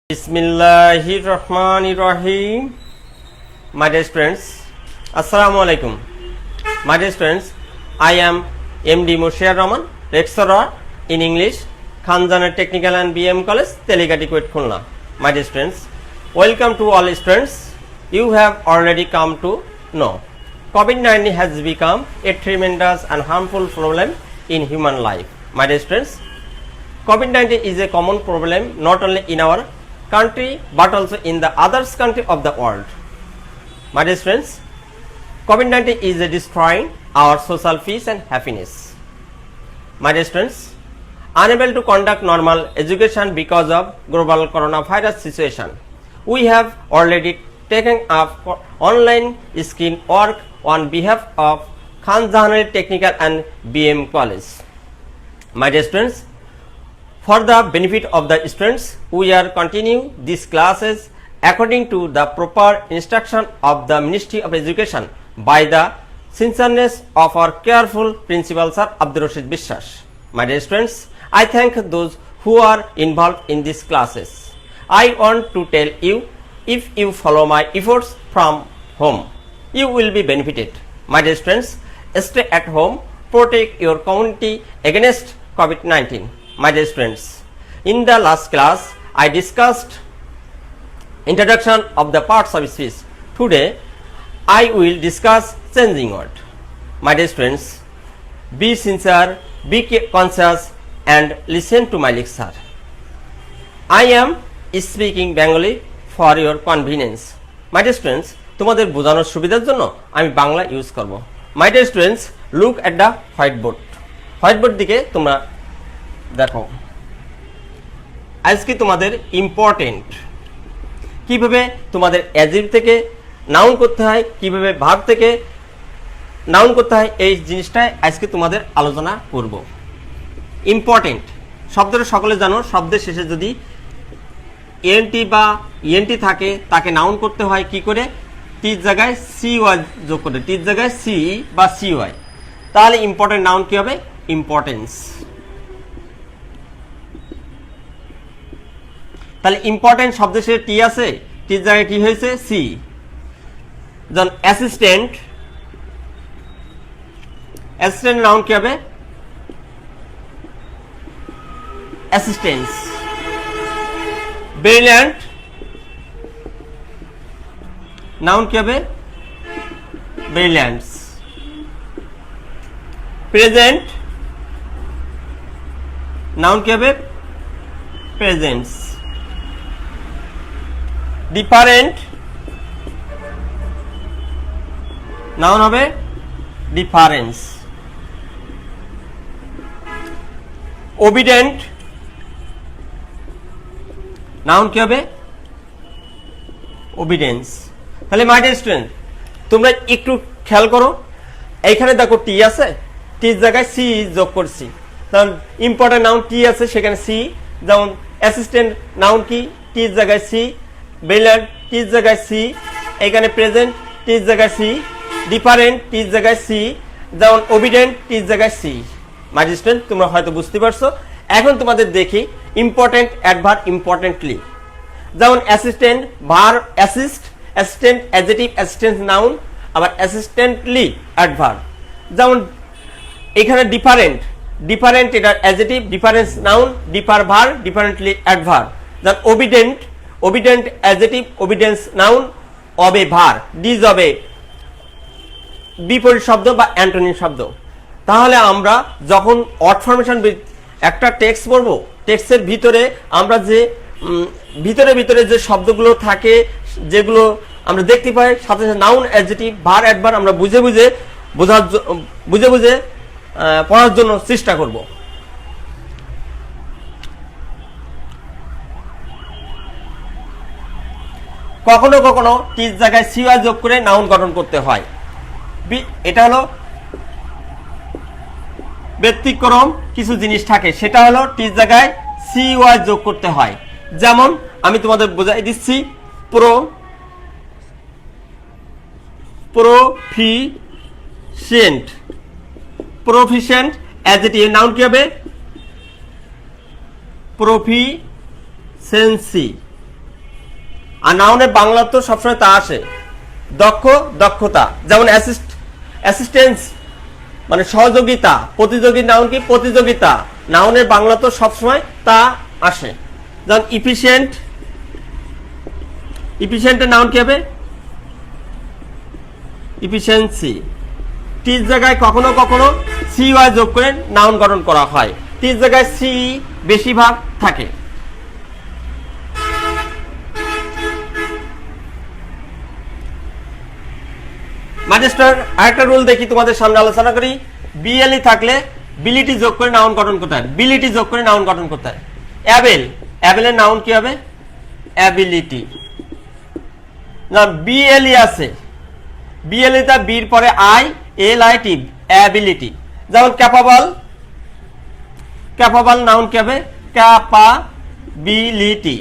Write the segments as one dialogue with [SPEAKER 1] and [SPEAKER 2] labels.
[SPEAKER 1] Bismillahirrahmanirrahim. My dear students, Assalamu alaikum. My dear students, I am MD Mushiar Rahman, lecturer in English, Khanjana Technical and BM College, Teligati Kuwait Khulna. My dear students, welcome to all students. You have already come to know COVID-19 has become a tremendous and harmful problem in human life. My dear students, COVID-19 is a common problem not only in our country but also in the other country of the world. My dear friends, COVID-19 is destroying our social peace and happiness. My dear friends, unable to conduct normal education because of global coronavirus situation, we have already taken up online skill work on behalf of Khan Jahanari Technical and BM College. My dear students, for the benefit of the students, we are continuing these classes according to the proper instruction of the Ministry of Education by the sincereness of our careful principal Sir Abdul Rashid Bishwas. My dear students, I thank those who are involved in these classes. I want to tell you, if you follow my efforts from home, you will be benefited. My dear students, stay at home, protect your community against COVID-19. My dear students, in the last class, I discussed introduction of the parts of speech. Today, I will discuss changing word. My dear students, be sincere, be conscious, and listen to my lecture. I am speaking Bengali for your convenience. My dear students, তোমাদের বোঝানোর সুবিধার জন্য আমি Bangla use করব. My dear students, look at the whiteboard. Whiteboard দিকে তোমরা দেখো, আজকে তোমাদের ইম্পর্টেন্ট কিভাবে তোমাদের অ্যাডজেক্টিভ থেকে নাউন করতে হয়, কিভাবে ভার্ব থেকে নাউন করতে হয়, এই জিনিসটা আজকে তোমাদের আলোচনা করব. ইম্পর্টেন্ট শব্দটা সকলে জানো, শব্দের শেষে যদি এনটি বা ইএনটি থাকে তাকে নাউন করতে হয় কি করে, টির জায়গায় সি ওয়াই যোগ করে, টির জায়গায় সি বা সি ওয়াই, তাহলে ইম্পর্টেন্ট নাউন কি হবে, ইম্পর্টেন্স. তাহলে ইম্পর্টেন্ট শব্দের শেষে টি আছে, টির জায়গায় কি হয়েছে, সি. যেমন অ্যাসিস্ট্যান্ট, অ্যাসিস্ট্যান্ট নাউন কি হবে, অ্যাসিস্ট্যান্স. ব্রিলিয়ান্ট নাউন কি হবে, ব্রিলিয়ান্টস. প্রেজেন্ট নাউন কি হবে, প্রেজেন্টস. ডিফারেন্ট নাউন হবে ডিফারেন্স. ওবিডেন্ট নাউন কি হবে, ওবিডেন্স. তাহলে মাই ডিয়ার স্টুডেন্ট, তোমরা একটু খেয়াল করো, এইখানে দেখো টি আছে, টির জায়গায় সি যোগ করছি, কারণ ইম্পর্টেন্ট নাউন টি আছে সেখানে সি. যেমন অ্যাসিস্ট্যান্ট নাউন কি, টির জায়গায় সি. ব্রিলিয়ান্ট টির জায়গায় সি. এখানে প্রেজেন্ট টির জায়গায় সি. ডিফারেন্ট টির জায়গায় সি. যেমন ওবিডেন্ট টির জায়গায় সি. মাই ডিয়ার স্টুডেন্ট, তোমরা হয়তো বুঝতে পারছো. এখন তোমাদের দেখি ইম্পর্টেন্ট অ্যাডভার্ব ইম্পর্টেন্টলি. যেমন assistant verb assist, assistant adjective, assistant noun, আবার অ্যাসিস্ট্যান্টলি অ্যাডভার্ব. যেমন এখানে ডিফারেন্ট, ডিফারেন্ট এটা adjective, difference noun, differ verb, differently adverb. যেমন ওবিডেন্ট, ওবিডেন্ট অ্যাডজেক্টিভ, ওবিডেন্স নাউন, অবে ভার, ডিজ অবে বিপরীত শব্দ বা অ্যান্টোনিম শব্দ. তাহলে আমরা যখন অড ফরমেশন একটা টেক্সট পড়বো, টেক্সটের ভিতরে আমরা যে ভিতরে ভিতরে যে শব্দগুলো থাকে, যেগুলো আমরা দেখতে পাই, সাথে সাথে নাউন অ্যাডজেক্টিভ ভার অ্যাডভার্ব আমরা বুঝে বুঝে পড়ার জন্য চেষ্টা করব. কখনো কখনো টির জায়গায় সিওয়াই যোগ করে নাউন গঠন করতে হয়. এটা হলো ব্যতিক্রম কিছু জিনিস থাকে, সেটা হলো টির জায়গায় সিওয়াই যোগ করতে হয়. যেমন আমি তোমাদের বোঝাই দিচ্ছি, প্রফিশিয়েন্ট, প্রফিশিয়েন্ট অ্যাডজেক্টিভ নাউন কি হবে, প্রফিসেন্সি. আর নাউনের বাংলা তো সবসময় তা আসে, দক্ষ, দক্ষতা। যেমন অ্যাসিস্ট্যান্স মানে সহযোগিতা, প্রতিযোগী নাউন কি প্রতিযোগিতা, নাউনের বাংলা তো সবসময় তা আসে। যেমন ইফিশিয়েন্ট, ইফিশিয়েন্টের নাউন কি হবে ইফিশিয়েন্সি। টির জায়গায় কখনো কখনো সি ওয়াই যোগ করে নাউন গঠন করা হয়, টির জায়গায় সি বেশিরভাগ থাকে। ম্যাজিস্টার আরেকটা রুল দেখি তোমাদের সামনে আলোচনা করি। বিএলই থাকলে বিলিটি যোগ করে নাউন গঠন করতে হয়, বিলিটি যোগ করে নাউন গঠন করতে হয়। অ্যাবেল, অ্যাবেলের নাউন কি হবে অ্যাবিলিটি। না বিএলই আছে, বিএলই তা বির পরে I L I T ability. যেমন ক্যাপাবল, ক্যাপাবল নাউন কি হবে ক্যাপাবিলিটি।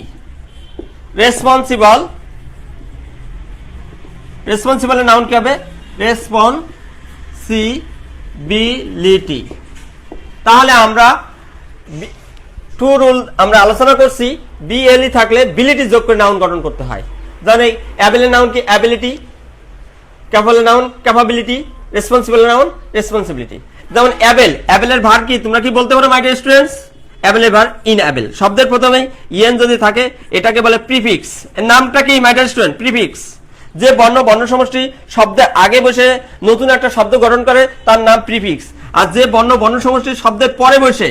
[SPEAKER 1] রেসপন্সিবল, রেসপন্সিবলের নাউন কি হবে রেসপন্সিবিলিটি। তাহলে আমরা টু রুল আমরা আলোচনা করছি, বিএলই থাকলে বিলিটি যোগ করে নাউন গঠন করতে হয়। যেমন এই অ্যাবেলের নাউন কি অ্যাবিলিটি, ক্যাপাবলের নাউন ক্যাপাবিলিটি, রেসপন্সিবলের নাউন রেসপন্সিবিলিটি। যেমন অ্যাবেল, অ্যাবেলের ভার কি তোমরা কি বলতে পারো মাই ডিয়ার স্টুডেন্টস? অ্যাবেলের ভার ইন অ্যাবেল। শব্দের প্রথমে ইএন যদি থাকে এটাকে বলে প্রিফিক্স। এর নামটা কি মাই ডিয়ার স্টুডেন্ট? প্রিফিক্স। যে বর্ণ সমষ্টি শব্দের আগে বসে নতুন একটা শব্দ গঠন করে তার নাম প্রিফিক্স। আর যে বর্ণ সমষ্টি শব্দের পরে বসে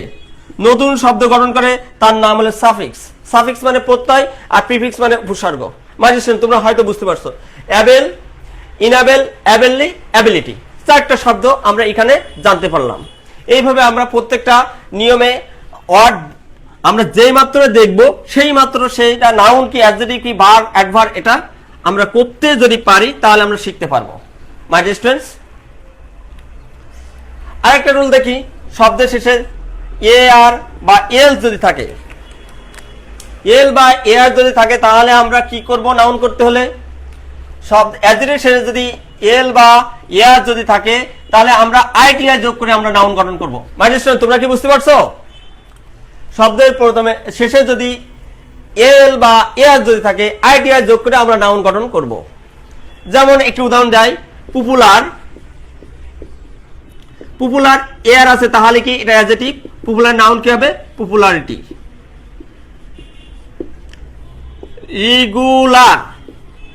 [SPEAKER 1] নতুন শব্দ গঠন করে তার নাম হলো সাফিক্স। সাফিক্স মানে প্রত্যয় আর প্রিফিক্স মানে উপসর্গ। মাই ডিয়ার স্টুডেন্ট তোমরা হয়তো বুঝতে পারছো। অ্যাবেল, ইনঅ্যাবেল, অ্যাবেললি, অ্যাবিলিটি, চারটা শব্দ আমরা এখানে জানতে পারলাম। এইভাবে আমরা প্রত্যেকটা নিয়মে ওয়ার্ড আমরা যেই মাত্র দেখব সেই মাত্র সেইটা নাউন কি অ্যাডজেক্টিভ কি ভার্ব অ্যাডভার্ব এটা আমরা করতে যদি পারি তাহলে আমরা শিখতে পারবো। মাই ডিয়ার স্টুডেন্টস আরেকটা রুল দেখি, শব্দের শেষে এ আর বা এল যদি থাকে, এল বা এ আর যদি থাকে তাহলে আমরা কি করব? নাউন করতে হলে শব্দ অ্যাডজেক্টিভ শেষে যদি এল বা এ আর যদি থাকে তাহলে আমরা আইটিআই যোগ করে আমরা নাউন গঠন করব। মাই ডিয়ার স্টুডেন্ট তোমরা কি বুঝতে পারছো? শব্দের প্রথমে শেষে যদি এল বা এ আর যদি থাকে আইটিআই যোগ করে আমরা নাউন গঠন করব। যেমন একটি উদাহরণ দেয়, পপুলার, পপুলার এ আর আছে তাহলে কি এটা অ্যাডজেক্টিভ, পপুলার নাউন কি হবে পপুলারিটি। রেগুলার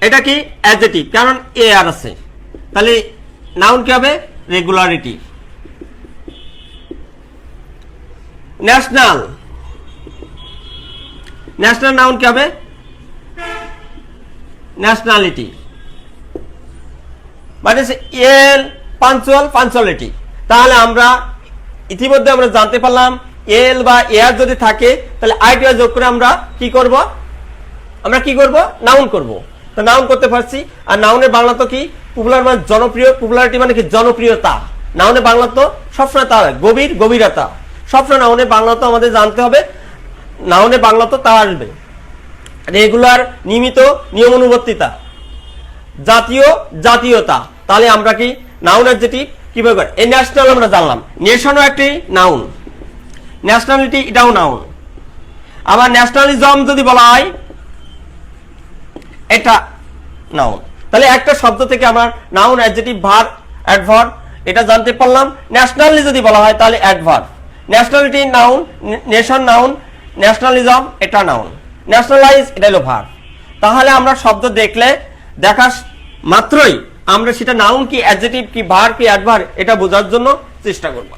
[SPEAKER 1] এটা কি অ্যাডজেক্টিভ, কারণ এ আর আছে, তাহলে নাউন কি হবে রেগুলারিটি। ন্যাশনাল, ন্যাশনাল নাউন কি হবে ন্যাশনালিটি। মানে এল পাঞ্চুয়াল, পাঞ্চুয়ালিটি। তাহলে আমরা ইতিমধ্যে আমরা জানতে পারলাম এল বা এয়ার যদি থাকে তাহলে আইটিআর যোগ করে আমরা কি করব? আমরা কি করব? নাউন করব। তো নাউন করতে পারছি। আর নাউনের বাংলা তো কি পপুলার মানে জনপ্রিয়, পপুলারিটি মানে কি জনপ্রিয়তা। নাউনের বাংলা তো সবসময় তা গভীর, গভীরতা। সবসময় নাউনের বাংলা তো আমাদের জানতে হবে, নাউনের বাংলা তো তা আসবে। রেগুলার নিয়মিত, নিয়মানুবর্তিতা, জাতীয়, জাতীয়তা। তাহলে আমরা কি নাউন অ্যাডজেক্টিভ কিভাবে করে? এই ন্যাশনাল আমরা জানলাম, নেশনও একটি নাউন, ন্যাশনালিটি এটাও নাউন। আবার ন্যাশনালিজম যদি বলা হয় এটা নাউন। তাহলে একটা শব্দ থেকে আমরা নাউন, অ্যাডজেক্টিভ, ভার্ব, অ্যাডভার্ব এটা জানতে পারলাম। ন্যাশনালি যদি বলা হয় তাহলে adverb. Nationality noun, nation noun, nationalism এটা নাউন, ন্যাশনালাইজ এটা হলো ভার্ব। তাহলে আমরা শব্দ দেখলে দেখা মাত্রই আমরা সেটা নাউন কি, অ্যাডজেক্টিভ কি, ভার্ব কি, অ্যাডভার্ব এটা বোঝার জন্য চেষ্টা করব।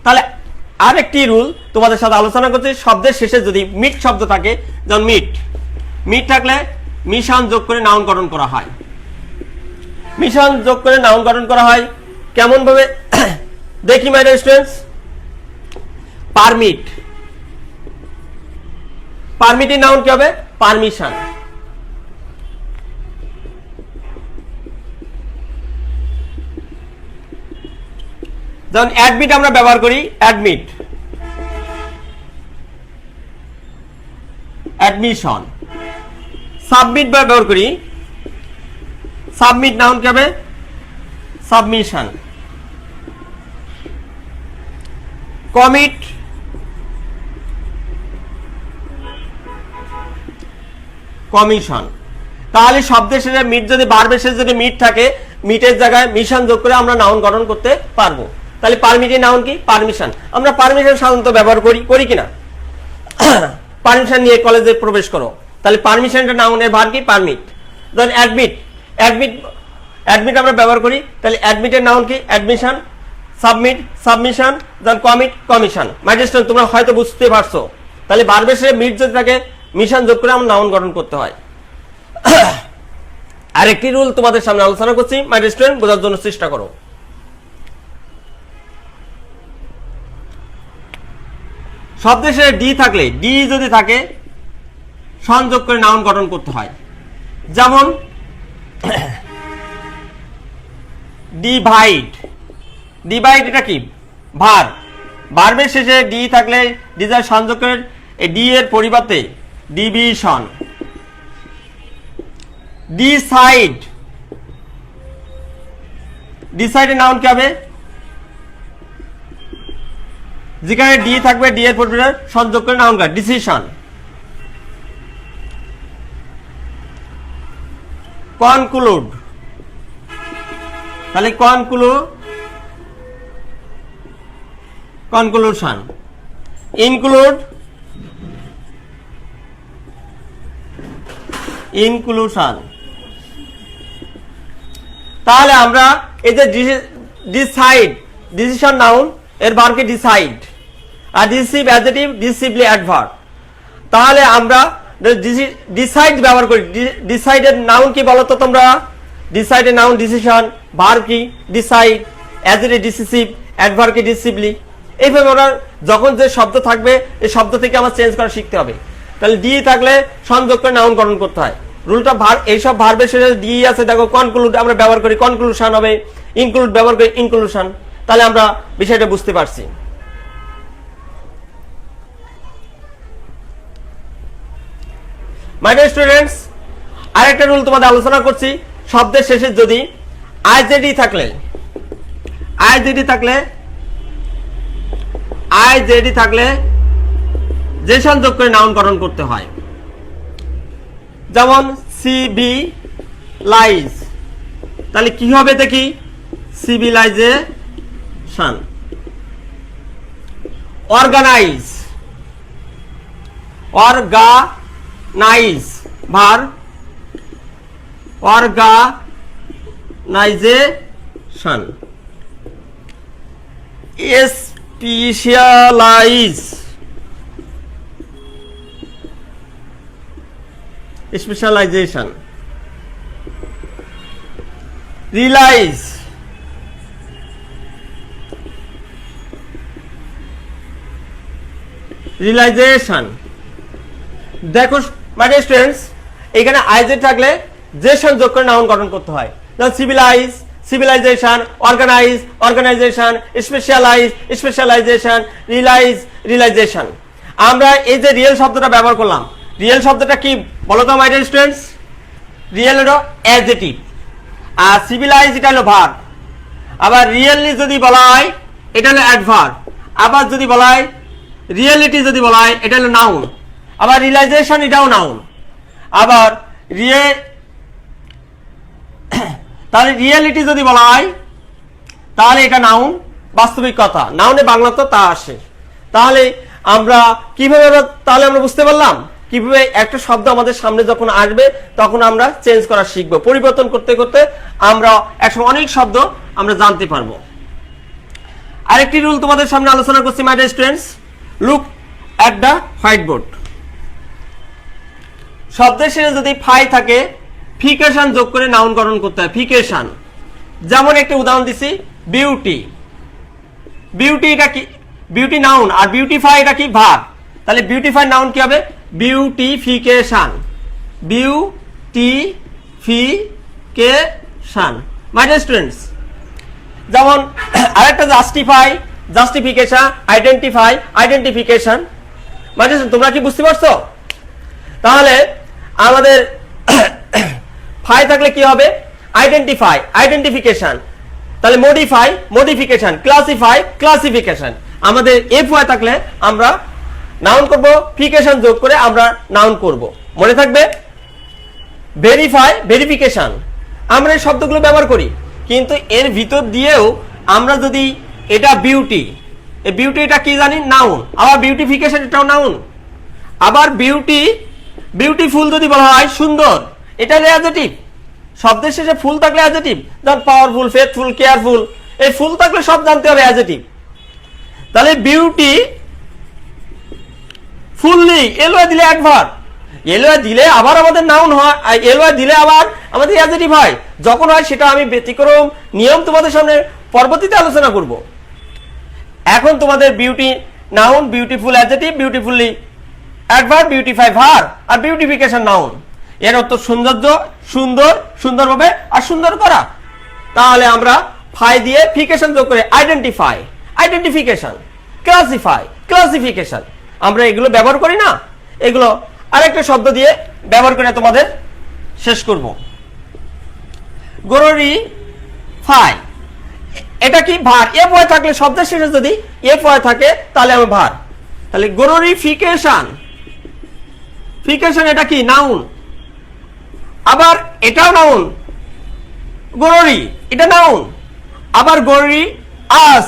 [SPEAKER 1] তাহলে আরেকটি রুল তোমাদের সাথে আলোচনা করছি, শব্দের শেষে যদি মিট শব্দ থাকে, যেমন মিট, মিট থাকলে মিশন যোগ করে নাউন গঠন করা হয়। মিশন যোগ করে নাউন গঠন করা হয় কেমন ভাবে দেখি মাই ডিয়ার স্টুডেন্টস। পারমিট, পারমিটের নাউন কি হবে পারমিশন। যেমন অ্যাডমিট আমরা ব্যবহার করি, অ্যাডমিট, অ্যাডমিশন। সাবমিট ব্যবহার করি, সাবমিট নাউন কি হবে সাবমিশন। Commit, commission. তাহলে শব্দের শেষে মিট যদি ভার্বের শেষে যদি মিট থাকে, মিটের জায়গায় মিশন যোগ করে আমরা নাউন গঠন করতে পারবো। তাহলে পারমিটের নাউন কি? পারমিশন। আমরা পারমিশন সাধারণত ব্যবহার করি কিনা? পারমিশন নিয়ে কলেজে প্রবেশ করো, তাহলে পারমিশনটা নাউনের ভার্ব কি? পারমিট। ধরেন অ্যাডমিট, অ্যাডমিট আমরা ব্যবহার করি, তাহলে অ্যাডমিটের নাউন কি? Admission. Submit, submission. Then commit, commission. My dear student, তোমরা হয়তো বুঝতে পারছো। তাহলে ভার্বের শেষে মিট যদি থাকে, মিশন যোগ করে আমরা নাউন গঠন করতে হয়। আরেকটি রুল তোমাদের সামনে আলোচনা করছি, মাই ডিয়ার স্টুডেন্ট, বোঝার জন্য চেষ্টা করো। শব্দের শেষে ডি থাকলে, ডি যদি থাকে, সংযোগ করে নাউন গঠন করতে হয়। যেমন ডিভাইড, ডিভাইড এটা কি? ভার্ব। ভার্বের শেষে ডি থাকলে ডি যা সংযোগ করে ডি এর পরিবর্তে ডিভিশন। ডিসাইড, ডিসাইডের নাউন কি হবে? যেখানে ডি থাকবে ডি এর পরিবর্তে সংযোগ করে নাউন করে ডিসিশন। কনক্লুড, তাহলে কনক্লুশন। Include, inclusion. তাহলে আমরা এই যে ডিসাইড, ডিসিশন নাউন, এর ভার্ব কি? ডিসাইড। আর ডিসিভ অ্যাডজেক্টিভ, ডিসিভলি অ্যাডভার্ব। তাহলে আমরা ডিসাইড ব্যবহার করি। ডিসাইডের নাউন কি বলো তো তোমরা? ডিসাইডের নাউন ডিসিশন, ভার্ব কি? ডিসাইড, অ্যাডজেক্টিভ ডিসিসিভ, অ্যাডভার্ব কি? ডিসিভলি। এইভাবে ওরা যখন যে শব্দ থাকবে এই শব্দ থেকে আমার চেঞ্জ করা শিখতে হবে। তাহলে ডি থাকলে সংযোগ করে নাউন গঠন করতে হয়। রুলটা এইসব ভার্বের শেষে ডি আছে, দেখো কনক্লুড আমরা ব্যবহার করি, কনক্লুশন হবে। ইনক্লুড ব্যবহার করি, ইনক্লুশন। তাহলে আমরা বিষয়টা বুঝতে পারছি। মাই ডিয়ার স্টুডেন্টস, আরেকটা রুল তোমাদের আলোচনা করছি। শব্দের শেষে যদি আইজেডি থাকলে, আইজেডি থাকলে যে সংযোগ করে নাউন গঠন করতে হয়। যেমন সিভিলাইজ, তাহলে কি হবে দেখি? Civilization. Organize, organize verb, organization. Specialize, specialization. Realize, realization. দেখো মাই ডিয়ার স্টুডেন্টস, এখানে আইজে থাকলে যে সংযোগ করে নাউন গঠন করতে হয়। Civilize, civilization. Organize, organization. Specialize, specialization. Realize, realization. আমরা এই যে রিয়েল শব্দটা ব্যবহার করলাম, রিয়েল শব্দটা কি বলো তো মাই ডিয়ার স্টুডেন্টস? রিয়েল হলো অ্যাডজেক্টিভ, আর সিভিলাইজ এটা হলো ভার্ব। আবার রিয়েলি যদি বলা হয় এটা হলো অ্যাডভার্ব। আবার যদি বলা হয় রিয়েলিটি, যদি বলা হয় এটা হলো নাউন। আবার রিলাইজেশন এটাও নাউন। আবার তাহলে রিয়েলিটি যদি বলা হয় তাহলে এটা নাউন, বাস্তবিক কথা। নাউনে বাংলা তো তা আসে। তাহলে আমরা কিভাবে, তাহলে আমরা বুঝতে পারলাম কিভাবে একটা শব্দ আমাদের সামনে যখন আসবে তখন আমরা চেঞ্জ করা শিখবো। পরিবর্তন করতে করতে আমরা একসময় অনেক শব্দ আমরা জানতে পারবো। আরেকটি রুল তোমাদের সামনে আলোচনা করছি মাই dear students. Look at the white board. শব্দের শেষে যদি ফাই থাকে, ফিকেশন যোগ করে নাউন গঠন করতে হয়। ফিকেশন। যেমন একটা উদাহরণ দিছি, বিউটি। বিউটি এটা কি? বিউটি নাউন, আর বিউটিফাই এটা কি? ভার্ব। তাহলে বিউটিফাই নাউন কি হবে? Beautification, beautification. মাই ডিয়ার স্টুডেন্টস, যেমন আরেকটা জাস্টিফাই, জাস্টিফিকেশন। Identify, identification. মাই ডিয়ার স্টুডেন্টস, তোমরা কি বুঝতে পারছো? তাহলে আমাদের ফাই থাকলে কি হবে? Identify, identification. তাহলে মডিফাই, মডিফিকেশন। Classify, classification. আমাদের এফ ওয়াই থাকলে আমরা নাউন করব, ফিকেশন যোগ করে আমরা নাউন করব। মনে থাকবে? ভেরিফাই, ভেরিফিকেশন, আমরা এই শব্দগুলো ব্যবহার করি। কিন্তু এর ভিতর দিয়েও আমরা যদি এটা বিউটি, এই বিউটি এটা কি জানি? নাউন। আবার বিউটিফিকেশন এটাও নাউন। আবার বিউটিফুল যদি বলা হয় সুন্দর, এটা অ্যাডজেক্টিভ। শব্দের শেষে ফুল থাকলে অ্যাডজেক্টিভ। যেমন পাওয়ারফুল, ফেথফুল, কেয়ারফুল, এই ফুল থাকলে সব জানতে হবে অ্যাডজেক্টিভ। তাহলে বিউটি ফুললি এলওয়াই দিলে অ্যাডভার্ব, এলওয়াই দিলে আবার আমাদের নাউন হয়, এলওয়াই দিলে আবার আমাদের অ্যাডজেক্টিভ হয়। যখন হয় সেটা আমি ব্যতিক্রম নিয়ম তোমাদের সামনে পরবর্তীতে আলোচনা করব। এখন তোমাদের beauty noun, beautiful adjective, beautifully adverb, beautify verb, আর বিউটিফিকেশন নাউন। এর অর্থ সৌন্দর্য, সুন্দর, সুন্দরভাবে, আর সুন্দর করা। তাহলে আমরা ফাই দিয়ে ফিকেশন যোগ করে আইডেন্টিফাই, আইডেন্টিফিকেশন, ক্লাসিফাই, ক্লাসিফিকেশন, আমরা এগুলো ব্যবহার করি না। এগুলো আরেকটা শব্দ দিয়ে ব্যবহার করে তোমাদের শেষ করব। গ্লোরিফাই, এটা কি? ভার। এফ ওয়াই থাকলে শব্দের শেষে যদি এফ ওয়াই থাকে তাহলে আমি ভার। তাহলে গ্লোরিফিকেশন, ফিকেশন এটা কি? নাউন। আবার এটাও নাউন, গ্লোরি এটা নাউন। আবার গ্লোরি আস,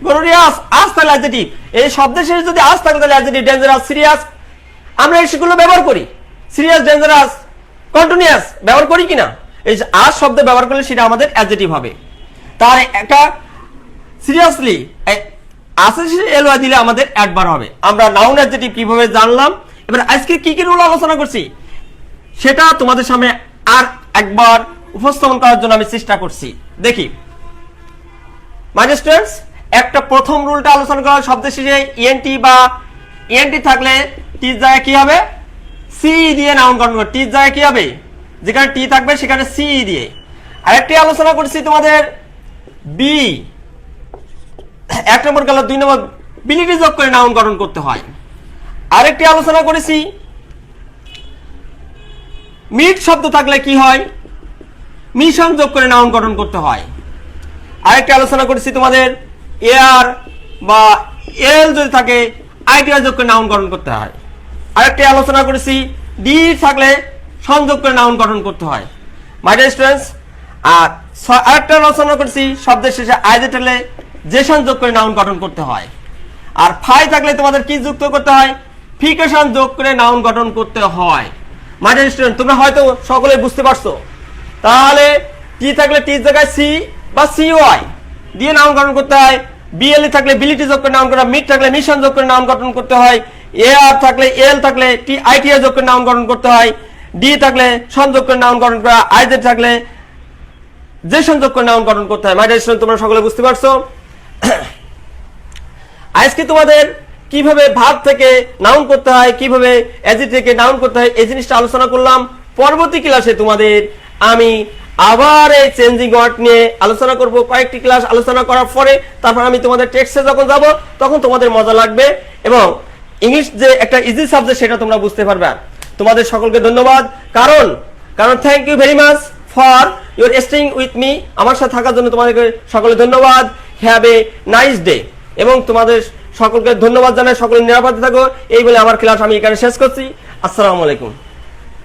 [SPEAKER 1] গ্লোরিয়াস, আস তাহলে অ্যাডজেক্টিভ। এই শব্দের শেষে যদি আস থাকে তাহলে অ্যাডজেক্টিভ। ডেঞ্জারাস, সিরিয়াস, আমরা এই সেগুলো ব্যবহার করি। সিরিয়াস, ডেঞ্জারাস, কন্টিনিউয়াস ব্যবহার করি কিনা? এই যে আস শব্দ ব্যবহার করলে সেটা আমাদের অ্যাডজেক্টিভ হবে। তার একটা সিরিয়াসলি আসের শেষে এলওয়াই দিলে আমাদের অ্যাডভার্ব হবে। আমরা নাউন অ্যাডজেক্টিভ কিভাবে জানলাম। এবার আজকে কি কি রুল আলোচনা করছি সেটা তোমাদের সামনে আর একবার উপস্থাপন করার জন্য আমি চেষ্টা করছি। দেখি মাই ডিয়ার স্টুডেন্টস, একটা প্রথম রুলটা আলোচনা করা, শব্দের শেষে ইএনটি বা ইএনটি থাকলে টির জায়গায় কি হবে? সি দিয়ে নাউন গঠন করবে। টির জায়গায় কি হবে? যেখানে টি থাকবে সেখানে সি দিয়ে। আরেকটি আলোচনা করছি তোমাদের বি, 1 নম্বর গেল। 2 নম্বর বিলিটি যোগ করে নাউন গঠন করতে হয়। আরেকটি আলোচনা করেছি মিট শব্দ থাকলে কি হয়? মিশন যোগ করে নাউন গঠন করতে হয়। আরেকটি আলোচনা করেছি তোমাদের এয়ার বা এল যদি থাকে আইডিয়া যোগ করে নাউন গঠন করতে হয়। আরেকটি আলোচনা করেছি ডি থাকলে সংযোগ করে নাউন গঠন করতে হয়। মাই ডিয়ার স্টুডেন্টস, আর আরেকটা আলোচনা করেছি শব্দের শেষে আইজে থাকলে জেশন যোগ করে নাউন গঠন করতে হয়। আর ফাই থাকলে তোমাদের কি যুক্ত করতে হয়? ফিকেশন যোগ করে নাউন গঠন করতে হয়। মাই ডিয়ার স্টুডেন্ট, তোমরা হয়তো সকলে বুঝতে পারছো। তাহলে টি থাকলে টির জায়গায় সি বা সি ওয়াই দিয়ে নাউন গঠন করতে হয়। বিএলই থাকলে বিলিটি যোগ করে নাউন করা, মিট থাকলে মিশন যোগ করে নাউন গঠন করতে হয়। এ আর থাকলে এল থাকলে টি আইটিআই যোগ করে নাউন গঠন করতে হয়। ডি থাকলে সংযোগ করে নাউন গঠন করা, আইজে থাকলে যে সংযোগ করে নাউন গঠন করতে হয়। মাই ডিয়ার স্টুডেন্ট, তোমরা সকলে বুঝতে পারছো। আজকে তোমাদের কিভাবে ভার্ব থেকে নাউন করতে হয়, কিভাবে অ্যাডজেক্টিভ থেকে নাউন করতে হয়, এই জিনিসটা আলোচনা করলাম। পরবর্তী ক্লাসে তোমাদের আমি আবার এই চেঞ্জিং ওয়ার্ড নিয়ে আলোচনা করব। কয়েকটি ক্লাস আলোচনা করার পরে তারপর আমি তোমাদের টেক্সটে যখন যাব তখন তোমাদের মজা লাগবে এবং ইংলিশ যে একটা ইজি সাবজেক্ট সেটা তোমরা বুঝতে পারবে। তোমাদের সকলকে ধন্যবাদ। কারণ thank you very much for your staying with me. আমার সাথে থাকার জন্য তোমাদেরকে সকলে ধন্যবাদ। Have a nice day. এবং তোমাদের সকলকে ধন্যবাদ জানাই। সকলে নিরাপদে থাকো। এই বলে আমার ক্লাস আমি এখানে শেষ করছি। আসসালামু আলাইকুম।